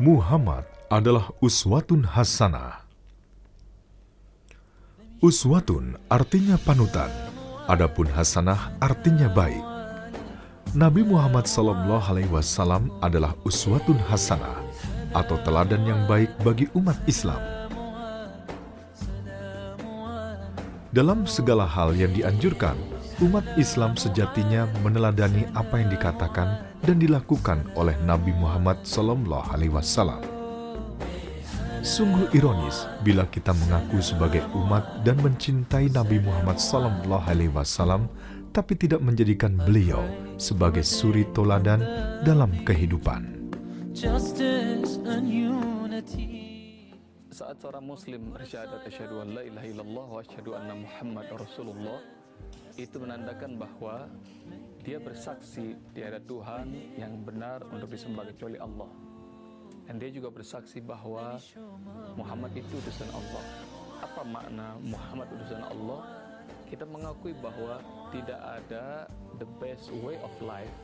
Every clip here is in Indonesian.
Muhammad adalah uswatun hasanah. Uswatun artinya panutan, adapun hasanah artinya baik. Nabi Muhammad SAW adalah uswatun hasanah atau teladan yang baik bagi umat Islam. Dalam segala hal yang dianjurkan, umat Islam sejatinya meneladani apa yang dikatakan dan dilakukan oleh Nabi Muhammad SAW. Sungguh ironis bila kita mengaku sebagai umat dan mencintai Nabi Muhammad SAW, tapi tidak menjadikan beliau sebagai suri toladan dalam kehidupan. Saat seorang muslim bersyahadat asyhadu an la ilaha illallah wa asyhadu anna Muhammad Rasulullah, itu menandakan bahwa dia bersaksi tiada Tuhan yang benar untuk disembah kecuali Allah. Dan dia juga bersaksi bahwa Muhammad itu utusan Allah. Apa makna Muhammad utusan Allah? Kita mengakui bahwa tidak ada the best way of life,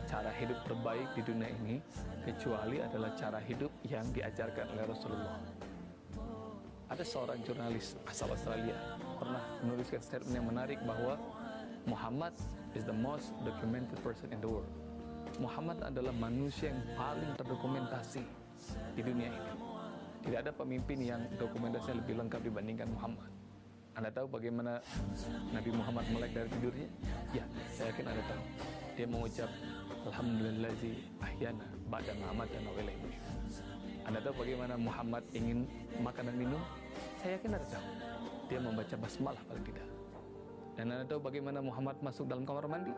cara hidup terbaik di dunia ini, kecuali adalah cara hidup yang diajarkan oleh Rasulullah. Ada seorang jurnalis asal Australia pernah menuliskan statement yang menarik bahwa Muhammad is the most documented person in the world. Muhammad adalah manusia yang paling terdokumentasi di dunia ini. Tidak ada pemimpin yang dokumentasinya lebih lengkap dibandingkan Muhammad. Anda tahu bagaimana Nabi Muhammad melek dari tidurnya? Ya, saya yakin Anda tahu. Dia mengucap Alhamdulillazi ahyana ba'da ma amatana wa ilaihi nusyur. Anda tahu bagaimana Muhammad ingin makan dan minum? Saya yakin Anda tahu. Dia membaca basmalah paling tidak. Dan Anda tahu bagaimana Muhammad masuk dalam kamar mandi?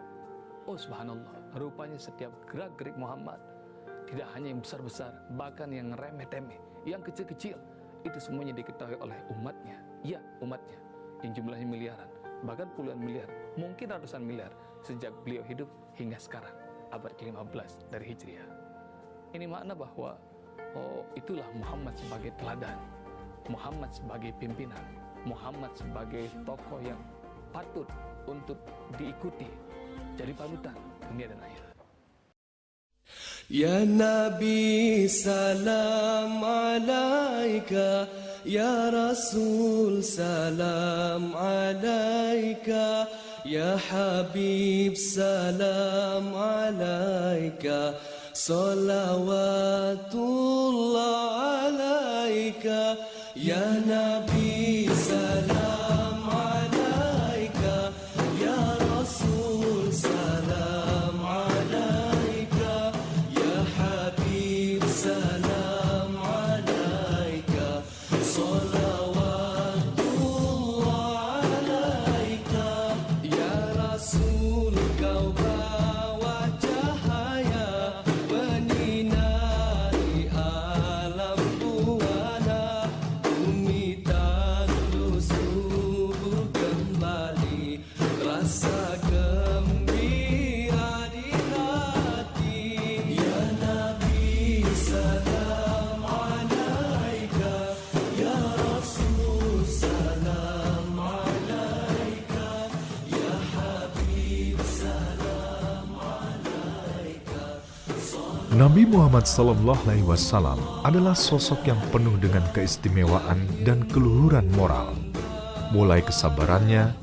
Oh subhanallah, rupanya setiap gerak-gerik Muhammad, tidak hanya yang besar-besar, bahkan yang remeh-temeh, yang kecil-kecil, itu semuanya diketahui oleh umatnya. Ya, umatnya, yang jumlahnya miliaran, bahkan puluhan miliar, mungkin ratusan miliar, sejak beliau hidup hingga sekarang, abad ke-15 dari Hijriah. Ini makna bahwa, oh itulah Muhammad sebagai teladan, Muhammad sebagai pimpinan, Muhammad sebagai tokoh yang patut untuk diikuti, jadi panutan dunia dan akhirat. Ya Nabi salam alaika, Ya Rasul salam alaika, Ya Habib salam alaika, salawatullah alaika, Ya Nabi salam alaika, Ya Rasul salam alaika, Ya Habib salam alaika, salawatullah alaika, Ya Rasul kau bawa cahaya menyinari alam buana, bumi tak subur kembali, rasa gembira di hati. Ya Nabi salam alaika, Ya Rasul salam alaika, Ya Habib salam alaika. Nabi Muhammad SAW adalah sosok yang penuh dengan keistimewaan dan keluhuran moral. Mulai kesabarannya,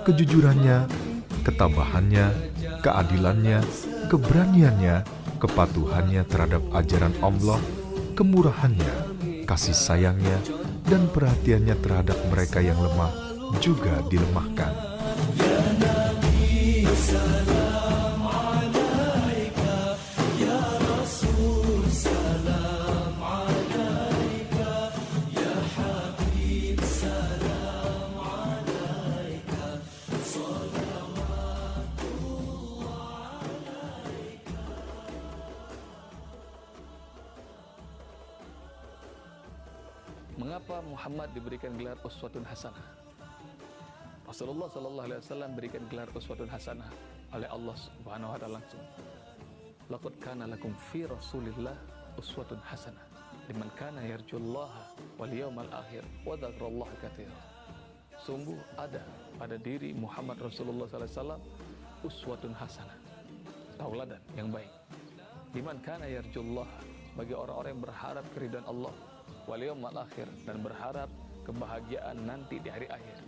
kejujurannya, ketabahannya, keadilannya, keberaniannya, kepatuhannya terhadap ajaran Allah, kemurahannya, kasih sayangnya, dan perhatiannya terhadap mereka yang lemah juga dilemahkan. Ya Nabi salam alaika, Ya Rasul salam alaika, Ya Habib salam alaika, salawatullah alaika. Mengapa Muhammad diberikan gelar uswatun hasanah? Rasulullah SAW berikan gelar uswatun hasanah oleh Allah Subhanahu wa taala langsung. Laqad kana lakum fi Rasulillah uswatun hasanah liman kana yarjullaha wal yawmal akhir wa dzakarallaha katsiran. Sungguh ada pada diri Muhammad Rasulullah SAW uswatun hasanah, tauladan yang baik. Liman kana yarjullaha, bagi orang-orang yang berharap keridhaan Allah wal yawmal akhir, dan berharap kebahagiaan nanti di hari akhir.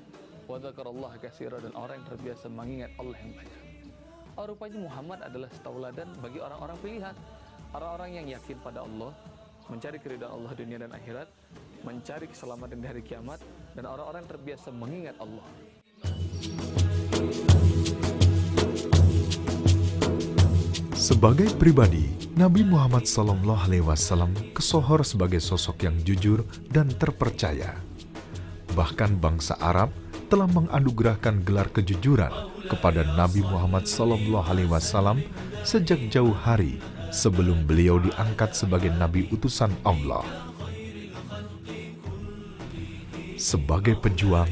Wa dzakarallaha katsiran, dan orang yang terbiasa mengingat Allah yang banyak. Rupanya Muhammad adalah tauladan bagi orang-orang pilihan, orang-orang yang yakin pada Allah, mencari keridhaan Allah dunia dan akhirat, mencari keselamatan di hari kiamat, dan orang-orang yang terbiasa mengingat Allah. Sebagai pribadi, Nabi Muhammad SAW kesohor sebagai sosok yang jujur dan terpercaya. Bahkan bangsa Arab telah menganugerahkan gelar kejujuran kepada Nabi Muhammad SAW sejak jauh hari sebelum beliau diangkat sebagai Nabi utusan Allah. Sebagai pejuang,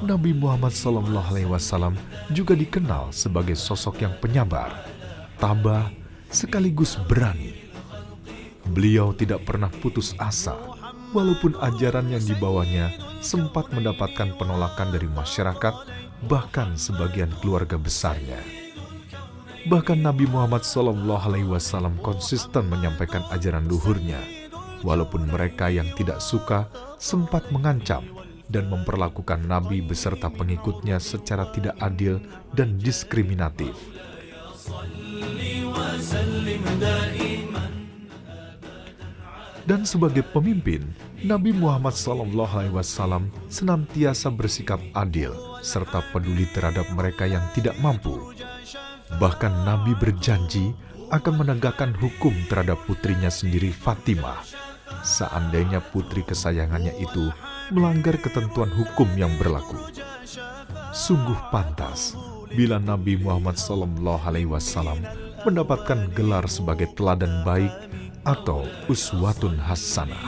Nabi Muhammad SAW juga dikenal sebagai sosok yang penyabar, tabah, sekaligus berani. Beliau tidak pernah putus asa, walaupun ajaran yang dibawanya sempat mendapatkan penolakan dari masyarakat, bahkan sebagian keluarga besarnya. Bahkan Nabi Muhammad SAW konsisten menyampaikan ajaran luhurnya, walaupun mereka yang tidak suka sempat mengancam dan memperlakukan Nabi beserta pengikutnya secara tidak adil dan diskriminatif. Dan sebagai pemimpin, Nabi Muhammad SAW senantiasa bersikap adil serta peduli terhadap mereka yang tidak mampu. Bahkan Nabi berjanji akan menegakkan hukum terhadap putrinya sendiri Fatimah, seandainya putri kesayangannya itu melanggar ketentuan hukum yang berlaku. Sungguh pantas bila Nabi Muhammad SAW mendapatkan gelar sebagai teladan baik atau uswatun hasanah.